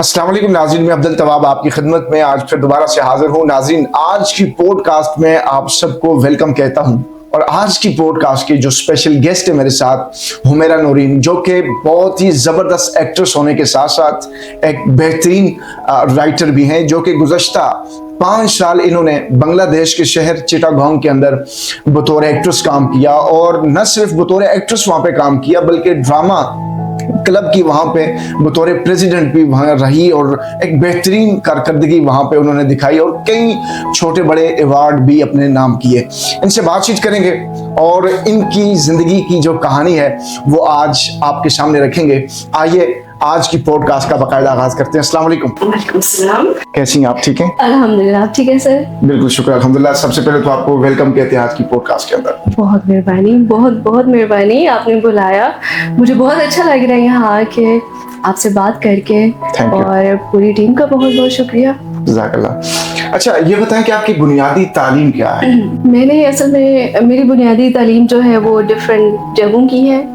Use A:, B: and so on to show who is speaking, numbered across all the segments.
A: अस्सलाम वालेकुम नाज़रीन, मैं अब्दुल तवाब आपकी खिदमत में आज फिर दोबारा से हाजिर हूँ। नाज़रीन, आज की पॉडकास्ट में आप सबको वेलकम कहता हूँ और आज की पॉडकास्ट की जो स्पेशल गेस्ट है मेरे साथ हुमैरा नूरीन, जो कि बहुत ही ज़बरदस्त एक्ट्रेस होने के साथ साथ एक बेहतरीन राइटर भी हैं, जो कि गुज़श्ता 5 साल इन्होंने बांग्लादेश के शहर चिटागोंग के अंदर बतौर एक्ट्रेस काम किया और न सिर्फ बतौर एक्ट्रेस वहाँ पे काम किया बल्कि ड्रामा क्लब की वहां पे बतौर प्रेसिडेंट भी वहां रही और एक बेहतरीन कारकर्दगी वहां पे उन्होंने दिखाई और कई छोटे बड़े अवार्ड भी अपने नाम किए। इनसे बातचीत करेंगे और इनकी जिंदगी की जो कहानी है वो आज आपके सामने रखेंगे। आइए आज की पॉडकास्ट का बाकायदा आगाज करते हैं। अस्सलाम वालेकुम।
B: वालेकुम सलाम।
A: कैसी हैं आप? ठीक हैं?
B: अल्हम्दुलिल्लाह, आप ठीक है सर?
A: बिल्कुल शुक्र अल्हम्दुलिल्लाह। सबसे पहले तो आपको वेलकम कहते हैं आज की पॉडकास्ट के अंदर।
B: बहुत मेहरबानी, बहुत बहुत मेहरबानी, आपने बुलाया। मुझे बहुत अच्छा लग रहा है यहाँ आके आपसे बात करके और पूरी टीम का बहुत बहुत शुक्रिया।
A: जज़ाकल्लाह। अच्छा, ये बताएं कि आपकी बुनियादी तालीम क्या है?
B: मैंने असल में मेरी बुनियादी तालीम जो है वो डिफरेंट जगहों की है।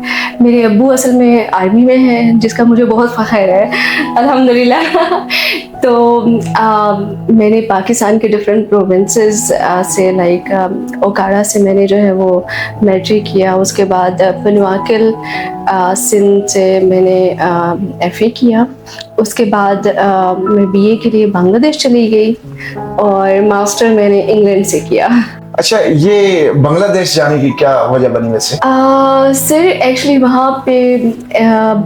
B: मेरे अब्बू असल में आर्मी में हैं, जिसका मुझे बहुत फ़ख्र है अल्हम्दुलिल्लाह। तो मैंने पाकिस्तान के डिफरेंट प्रोविंसेस से लाइक ओकाड़ा से मैंने जो है वो मैट्रिक किया। उसके बाद पनवाकिल सिंध से मैंने FA किया। उसके बाद मैं BA के लिए बांग्लादेश चली गई और मास्टर मैंने इंग्लैंड से किया।
A: अच्छा, ये बांग्लादेश जाने की क्या वजह बनी वैसे?
B: सर एक्चुअली वहाँ पे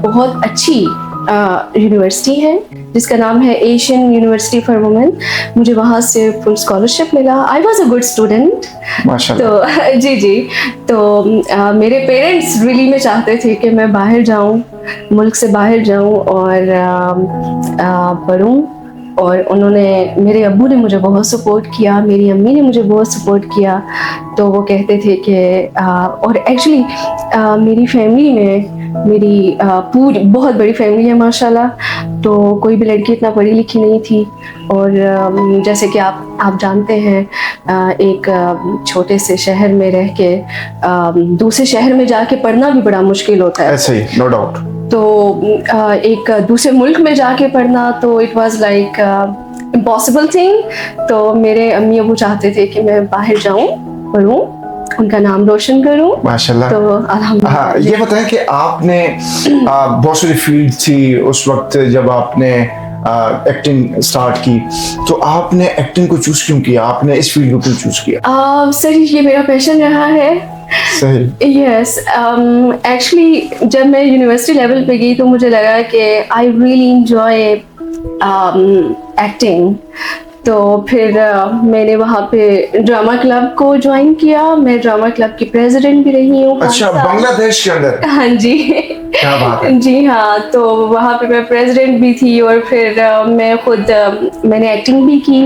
B: बहुत अच्छी यूनिवर्सिटी है जिसका नाम है एशियन यूनिवर्सिटी फॉर वुमेन। मुझे वहाँ से फुल स्कॉलरशिप मिला। I was a good student माशाल्लाह। तो जी तो मेरे पेरेंट्स रियली में चाहते थे कि मैं बाहर जाऊँ, मुल्क से बाहर जाऊँ और पढ़ूँ। और उन्होंने, मेरे अब्बू ने मुझे बहुत सपोर्ट किया, मेरी अम्मी ने मुझे बहुत सपोर्ट किया। तो वो कहते थे कि और एक्चुअली मेरी फैमिली में मेरी पूरी बहुत बड़ी फैमिली है माशाल्लाह। तो कोई भी लड़की इतना पढ़ी लिखी नहीं थी और जैसे कि आप जानते हैं एक छोटे से शहर में रह के दूसरे शहर में जाके पढ़ना भी बड़ा मुश्किल होता है।
A: ऐसे ही, नो डाउट।
B: तो एक दूसरे मुल्क में जाके पढ़ना तो it was like impossible thing. तो मेरे अम्मी अबू चाहते थे कि मैं बाहर जाऊं, पढ़ूं, उनका नाम रोशन करूं माशाल्लाह। तो अल्हम्दुलिल्लाह।
A: हाँ, ये बताएं कि आपने बहुत सारी फील्ड थी उस वक्त जब आपने एक्टिंग स्टार्ट की, तो आपने एक्टिंग को चूज क्यों किया? आपने इस फील्ड को क्यों चूज किया?
B: सर ये मेरा पैशन रहा है।
A: सही।
B: यस, एक्चुअली जब मैं यूनिवर्सिटी लेवल पे गई तो मुझे लगा कि आई रियली एंजॉय एक्टिंग। तो फिर मैंने वहाँ पे ड्रामा क्लब को ज्वाइन किया। मैं ड्रामा क्लब की प्रेसिडेंट भी रही हूँ।
A: अच्छा, बांग्लादेश के अंदर?
B: हाँ जी।
A: क्या बात है।
B: जी हाँ, तो वहाँ पे मैं प्रेसिडेंट भी थी और फिर मैं खुद मैंने एक्टिंग भी की।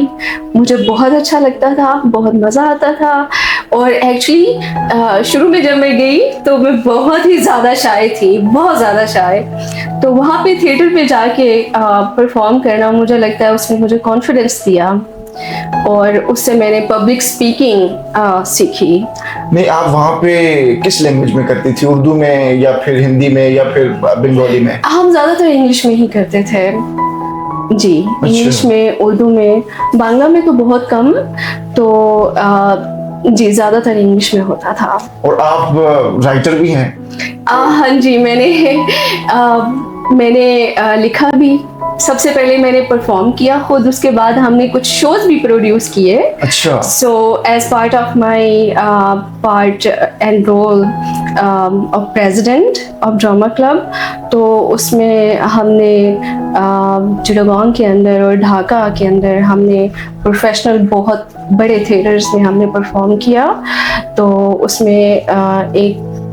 B: मुझे बहुत अच्छा लगता था, बहुत मज़ा आता था। और एक्चुअली शुरू में जब मैं गई तो मैं बहुत ही ज़्यादा शाय थी, बहुत ज़्यादा शाय। तो वहाँ पे थिएटर पे जाके परफॉर्म करना, मुझे लगता है उसने मुझे कॉन्फिडेंस दिया और उससे मैंने पब्लिक स्पीकिंग सीखी।
A: नहीं, आप वहाँ पे किस लैंग्वेज में करती थी? उर्दू में या फिर हिंदी में या फिर बंगाली में?
B: हम ज़्यादातर इंग्लिश में ही करते थे जी।
A: अच्छा।
B: इंग्लिश में, उर्दू में, बांग्ला में तो बहुत कम। तो जी ज़्यादातर इंग्लिश में होता था।
A: और आप राइटर भी हैं?
B: हाँ जी, मैंने लिखा भी। सबसे पहले मैंने परफॉर्म किया खुद, उसके बाद हमने कुछ शोज भी प्रोड्यूस किए।
A: अच्छा।
B: So as part of my part and role of president of drama club, तो उसमें हमने चिटागोंग के अंदर और ढाका के अंदर हमने प्रोफेशनल बहुत बड़े थिएटर्स में हमने परफॉर्म किया। तो उसमें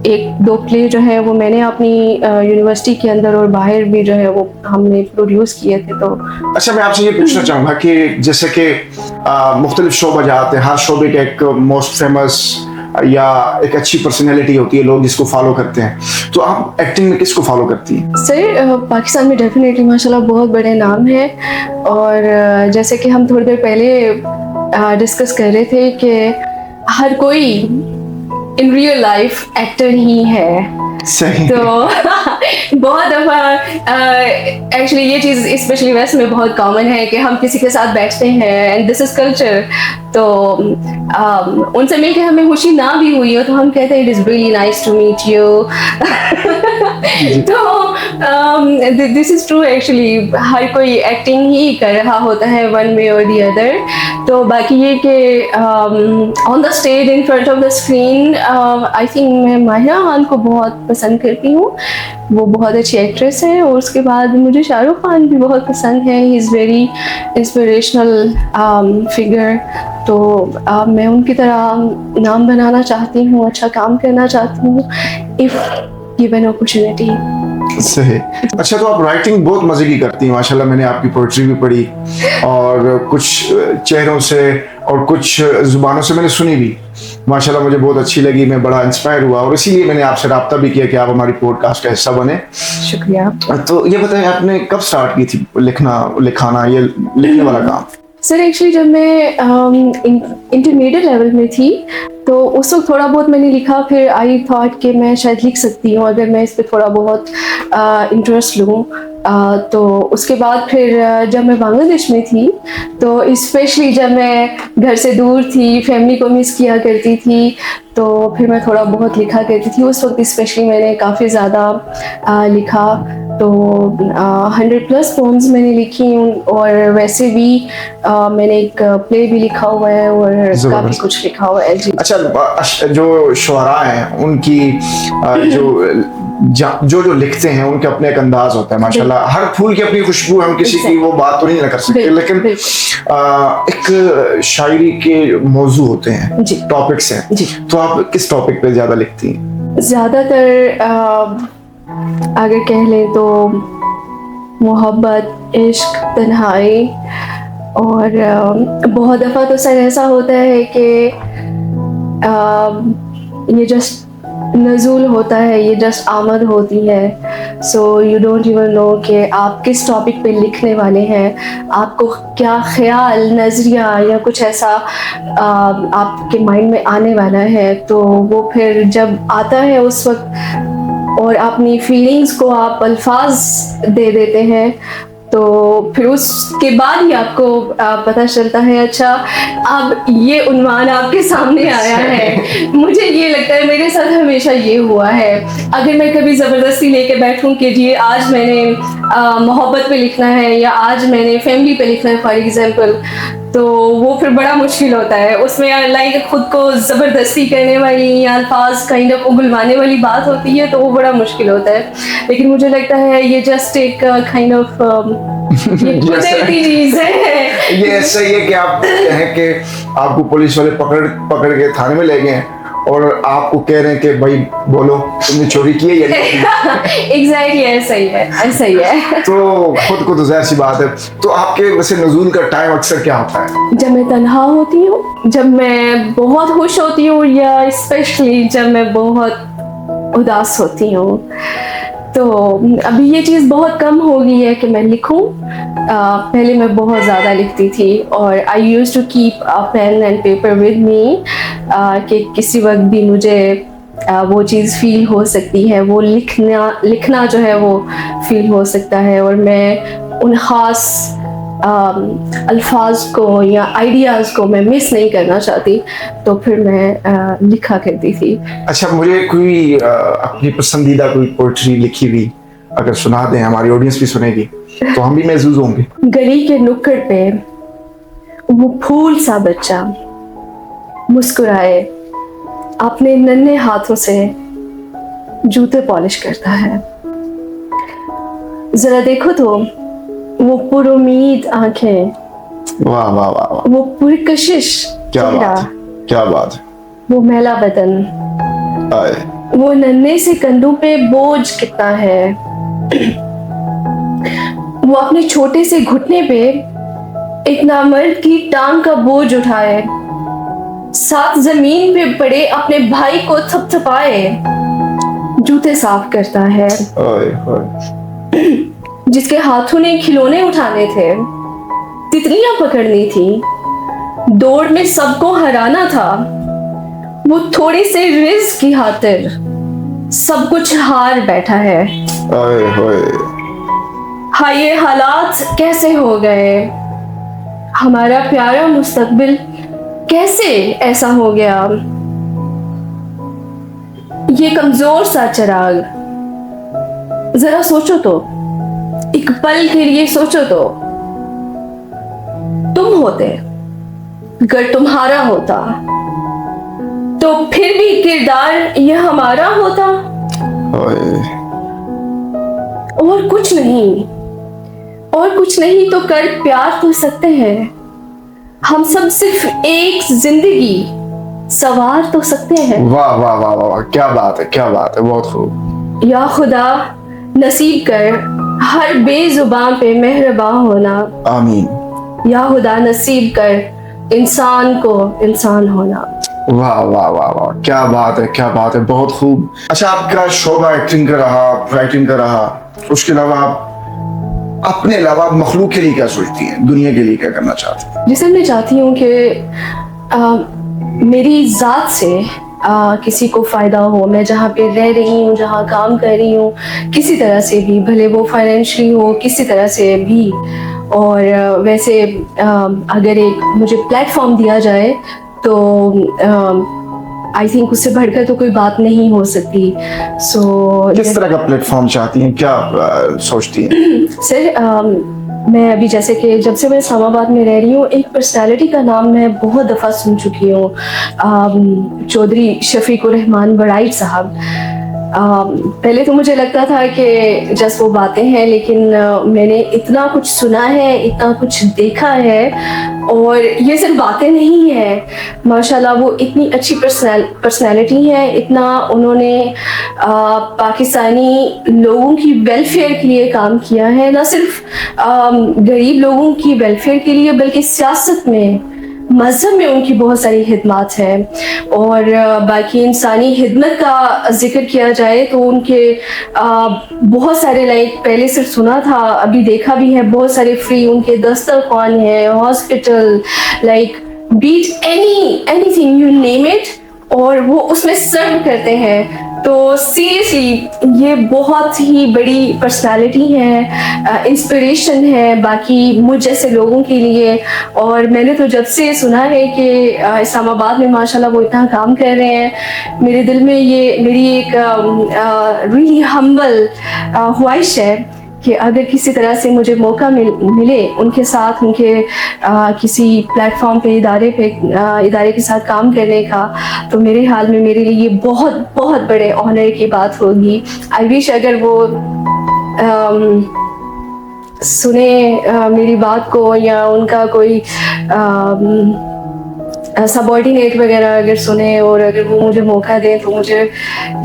B: एक दो प्ले जो है वो मैंने अपनी यूनिवर्सिटी के अंदर और बाहर भी जो है वो हमने प्रोड्यूस किए थे। तो
A: अच्छा, मैं आपसे ये पूछना चाहूँगा कि जैसे कि मुख्तलिफ शोबे जाते हैं, हर शोबे का एक मोस्ट फेमस या एक अच्छी पर्सनैलिटी होती है, लोग जिसको फॉलो करते हैं, तो आप एक्टिंग में किसको फॉलो करती हैं?
B: सर पाकिस्तान में डेफिनेटली माशाल्लाह बहुत बड़े नाम हैं। और जैसे कि हम थोड़ी देर पहले डिस्कस कर रहे थे कि हर कोई इन रियल लाइफ एक्टर ही है।
A: सही।
B: तो बहुत दफ़ा एक्चुअली ये चीज़ स्पेशली वेस्ट में बहुत कॉमन है कि हम किसी के साथ बैठते हैं एंड दिस इज़ कल्चर। तो उनसे मिलके हमें खुशी ना भी हुई हो तो हम कहते हैं it is really nice to meet you. तो दिस इज़ ट्रू एक्चुअली, हर कोई एक्टिंग ही कर रहा होता है वन वे और दी अदर। तो बाकी ये कि on the stage in front of the screen I think मैं माहिरा खान को बहुत पसंद करती हूँ, वो बहुत अच्छी एक्ट्रेस है। और उसके बाद मुझे शाहरुख खान भी बहुत पसंद है, he is very inspirational figure. तो मैं उनकी तरह नाम बनाना चाहती हूँ, अच्छा काम करना चाहती हूँ इफ़ गिवन अपॉर्चुनिटी।
A: सही। अच्छा, तो आप राइटिंग बहुत मजे की करती हैं माशाल्लाह। मैंने आपकी पोइट्री भी पढ़ी और कुछ चेहरों से और कुछ जुबानों से मैंने सुनी भी, माशाल्लाह मुझे बहुत अच्छी लगी, मैं बड़ा इंस्पायर हुआ और इसीलिए मैंने आपसे रब्ता भी किया कि आप हमारी पॉडकास्ट का हिस्सा बने।
B: शुक्रिया।
A: तो ये बताइए, आपने कब स्टार्ट की थी लिखाना, ये लिखने वाला काम?
B: सर एक्चुअली जब मैं इंटरमीडिएट लेवल में थी तो उस वक्त थोड़ा बहुत मैंने लिखा, फिर आई थॉट कि मैं शायद लिख सकती हूँ अगर मैं इस पर थोड़ा बहुत इंटरेस्ट लूँ। तो उसके बाद फिर जब मैं बांग्लादेश में थी तो स्पेशली जब मैं घर से दूर थी, फैमिली को मिस किया करती थी, तो फिर मैं थोड़ा बहुत लिखा करती थी। उस वक्त स्पेशली मैंने काफ़ी ज़्यादा लिखा, तो 100+ पोम्स मैंने लिखी और वैसे भी मैंने एक प्ले भी लिखा हुआ है और काफ़ी कुछ लिखा हुआ है जी।
A: अच्छा, जो शुअरा हैं उनकी जो लिखते हैं उनके अपने एक अंदाज होता है माशाल्लाह। हर फूल की अपनी खुशबू है, हम किसी की वो बात तो नहीं कर सकते, लेकिन एक शायरी के मौजू होते हैं, टॉपिक्स हैं जी। तो आप किस टॉपिक पे ज्यादा लिखती हैं?
B: ज़्यादातर अगर कह लें तो मोहब्बत, इश्क, तन्हाई। और बहुत दफ़ा तो सर ऐसा होता है कि ये जस्ट नज़ूल होता है, ये जस्ट आमद होती है। So you don't even know कि आप किस टॉपिक पे लिखने वाले हैं, आपको क्या ख्याल, नज़रिया या कुछ ऐसा आपके माइंड में आने वाला है। तो वो फिर जब आता है उस वक्त और अपनी फीलिंग्स को आप अल्फाज दे देते हैं, तो फिर उसके बाद ही आपको पता चलता है अच्छा अब ये उन्वान आपके सामने आया है। मुझे ये लगता है मेरे साथ हमेशा ये हुआ है, अगर मैं कभी ज़बरदस्ती लेके बैठूं कि जी आज मैंने मोहब्बत पे लिखना है या आज मैंने फैमिली पे लिखना है फॉर एग्जांपल, तो वो फिर बड़ा मुश्किल होता है। उसमें लाइक खुद को ज़बरदस्ती करने वाली या अल्फाज काइंड ऑफ उगलवाने वाली बात होती है, तो वो बड़ा मुश्किल होता है। लेकिन मुझे लगता है ये जस्ट एक काइंड ऑफ कुदरती चीज़ है।
A: ये ऐसा ही है कि आप कहें कि आपको पुलिस वाले पकड़ के थाने में ले गए हैं और आपको कह रहे हैं कि भाई बोलो तुमने चोरी की है या नहीं।
B: एग्जैक्टली ऐसा ही है, ऐसा ही है।
A: तो खुद को तो जाहिर सी बात है। तो आपके वैसे नज़ूल का टाइम अक्सर क्या होता है?
B: जब मैं तन्हा होती हूँ, जब मैं बहुत खुश होती हूँ या स्पेशली जब मैं बहुत उदास होती हूँ। तो अभी ये चीज़ बहुत कम हो गई है कि मैं लिखूं। पहले मैं बहुत ज़्यादा लिखती थी और I used to keep a pen and paper with me कि किसी वक्त भी मुझे वो चीज़ फील हो सकती है, वो लिखना जो है वो फील हो सकता है और मैं उन ख़ास अल्फाज को या आइडियाज़ को मैं मिस नहीं करना चाहती, तो फिर मैं लिखा करती थी।
A: अच्छा, मुझे कोई अपनी पसंदीदा कोई पोइट्री लिखी हुई अगर सुना दें, हमारी ऑडियंस भी सुनेगी तो हम भी महसूस होंगे।
B: गली के नुक्कड़ पे वो फूल सा बच्चा मुस्कुराए, अपने नन्हे हाथों से जूते पॉलिश करता है। जरा देखो तो वो पुरुमीद आंखें,
A: वाह वाह वाह,
B: वो पुरकशिश
A: क्या
B: चेहरा,
A: बात है, क्या बात है,
B: वो मैला बदन,
A: आए,
B: वो नन्हे से कंधों पे बोझ कितना है। वो अपने छोटे से घुटने पे एक नामर्द की टांग का बोझ उठाए, साथ जमीन पे पड़े अपने भाई को थपथपाए, जूते साफ करता है। जिसके हाथों ने खिलौने उठाने थे, तितलियां पकड़नी थी, दौड़ में सबको हराना था, वो थोड़ी से रिस्क की खातिर सब कुछ हार बैठा है।
A: ओए होए।
B: हाँ, ये हालात कैसे हो गए? हमारा प्यारा मुस्तकबिल कैसे ऐसा हो गया? ये कमजोर सा चिराग, जरा सोचो तो, एक पल के लिए सोचो तो। तुम होते, अगर तुम्हारा होता तो फिर भी किरदार ये हमारा होता।
A: ओए।
B: और कुछ नहीं, और कुछ नहीं तो कर प्यार तो सकते हैं। हम सब सिर्फ एक जिंदगी सवार तो सकते हैं।
A: वाह वाह वाह वाह, क्या बात है, क्या बात है, बहुत खूब।
B: या खुदा नसीब कर हर बेजुबान पे मेहरबान होना।
A: आमीन।
B: या खुदा नसीब कर इंसान को इंसान होना।
A: वाह वाह वाह वाह, क्या बात है, क्या बात है, बहुत खूब। अच्छा, आपका शोबा एक्टिंग का रहा, राइटिंग का रहा, उसके अलावा आप अपने अलावा मखलूक के लिए क्या सोचती हैं, दुनिया के लिए क्या करना चाहती हैं?
B: जिसे मैं चाहती हूँ कि मेरी ज़ात से किसी को फ़ायदा हो। मैं जहाँ पे रह रही हूँ, जहाँ काम कर रही हूँ, किसी तरह से भी, भले वो फाइनेंशियली हो, किसी तरह से भी। और वैसे अगर एक मुझे प्लेटफॉर्म दिया जाए तो आई थिंक उससे बढ़कर तो कोई बात नहीं हो सकती।
A: किस तरह का प्लेटफॉर्म चाहती हैं, क्या सोचती हैं?
B: सर, मैं अभी जैसे कि जब से मैं इस्लामाबाद में रह रही हूँ, एक पर्सनालिटी का नाम मैं बहुत दफ़ा सुन चुकी हूँ, चौधरी शफीकुर रहमान बड़ाइट साहब। पहले तो मुझे लगता था कि जस्ट वो बातें हैं, लेकिन मैंने इतना कुछ सुना है, इतना कुछ देखा है, और ये सिर्फ बातें नहीं है। माशाल्लाह वो इतनी अच्छी पर्सनालिटी है, इतना उन्होंने पाकिस्तानी लोगों की वेलफेयर के लिए काम किया है, ना सिर्फ गरीब लोगों की वेलफेयर के लिए, बल्कि सियासत में, मज़हब में उनकी बहुत सारी खिदमत है। और बाकी इंसानी खिदमत का जिक्र किया जाए तो उनके बहुत सारे, लाइक पहले सिर्फ सुना था, अभी देखा भी है, बहुत सारे फ्री उनके दस्तरखान है, hospital, like beat anything you name it, और वो उसमें सर्व करते हैं। तो सीरियसली ये बहुत ही बड़ी पर्सनालिटी है, इंस्पिरेशन है बाकी मुझ जैसे लोगों के लिए। और मैंने तो जब से सुना है कि इस्लामाबाद में माशाल्लाह वो इतना काम कर रहे हैं, मेरे दिल में ये मेरी एक रियली हम्बल ख्वाहिश है कि अगर किसी तरह से मुझे मौका मिले उनके साथ, उनके किसी प्लेटफॉर्म पे, इदारे के साथ काम करने का, तो मेरे हाल में मेरे लिए ये बहुत बहुत बड़े ऑनर की बात होगी। आई विश अगर वो सुने मेरी बात को, या उनका कोई सबऑर्डिनेट वगैरह अगर सुने, और अगर वो मुझे मौका दें, तो मुझे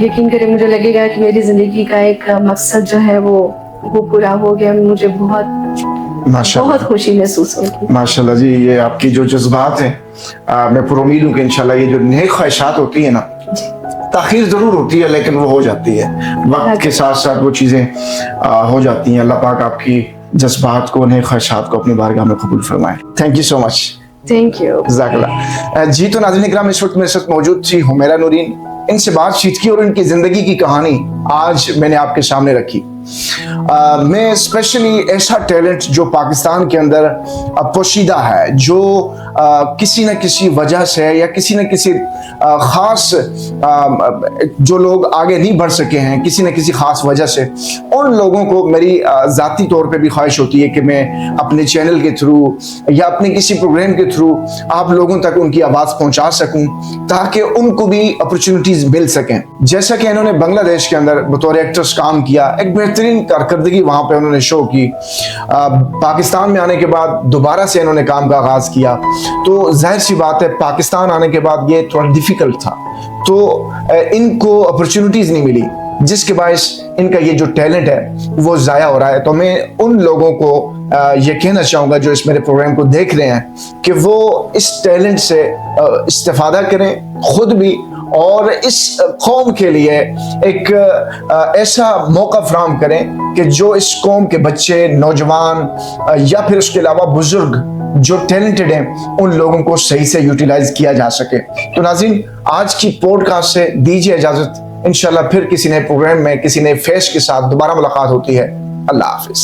B: यकीन करें, मुझे लगेगा कि मेरी ज़िंदगी का एक मकसद जो है वो पूरा हो गया। मुझे बहुत खुशी महसूस होगी।
A: माशाल्लाह जी, ये आपकी जो जज्बात हैं, मैं पूरी उम्मीद हूँ कि इंशाल्लाह ये जो नेक ख्वाहिशात होती है ना, ताखीर जरूर होती है लेकिन वो हो जाती है, वक्त के साथ साथ वो चीज़ें हो जाती हैं। अल्लाह पाक आपकी जज्बात को, नेक ख्वाहिशात को अपनी बारगाह में कबूल फरमाए। Thank you so much.
B: Thank you.
A: जज़ाकल्लाह। जी, तो नाज़रीन इकराम, इस वक्त मेरे साथ मौजूद थी हुमैरा नूरीन। इनसे बातचीत की और इनकी जिंदगी की कहानी आज मैंने आपके सामने रखी। मैं स्पेशली ऐसा टैलेंट जो पाकिस्तान के अंदर पोशीदा है, जो किसी न किसी वजह से या किसी न किसी ख़ास जो लोग आगे नहीं बढ़ सके हैं किसी न किसी ख़ास वजह से, उन लोगों को मेरी ज़ाती तौर पे भी ख्वाहिश होती है कि मैं अपने चैनल के थ्रू या अपने किसी प्रोग्राम के थ्रू आप लोगों तक उनकी आवाज़ पहुंचा सकूं, ताकि उनको भी अपॉर्चुनिटीज़ मिल सकें। जैसा कि इन्होंने बांग्लादेश के अंदर बतौर एक्ट्रेस काम किया, एक बेहतरीन कारकर्दगी वहाँ पे उन्होंने शो की। पाकिस्तान में आने के बाद दोबारा से इन्होंने काम का आगाज़ किया, तो जाहिर सी बात है पाकिस्तान आने के बाद ये थोड़ा डिफ़िकल्ट था, तो इनको अपॉर्चुनिटीज़ नहीं मिली। जिसके बायस इनका ये जो टैलेंट है वो ज़ाया हो रहा है। तो मैं उन लोगों को ये कहना चाहूँगा जो इस मेरे प्रोग्राम को देख रहे हैं कि वो इस टैलेंट से इस्तेफादा करें खुद भी, और इस कौम के लिए एक ऐसा मौका फराहम करें कि जो इस कौम के बच्चे, नौजवान या फिर उसके अलावा बुजुर्ग जो टैलेंटेड हैं उन लोगों को सही से यूटिलाइज किया जा सके। तो नाज़रीन, आज की पॉडकास्ट से दीजिए इजाजत। इंशाल्लाह फिर किसी नए प्रोग्राम में किसी नए फेस के साथ दोबारा मुलाकात होती है। अल्लाह हाफिज।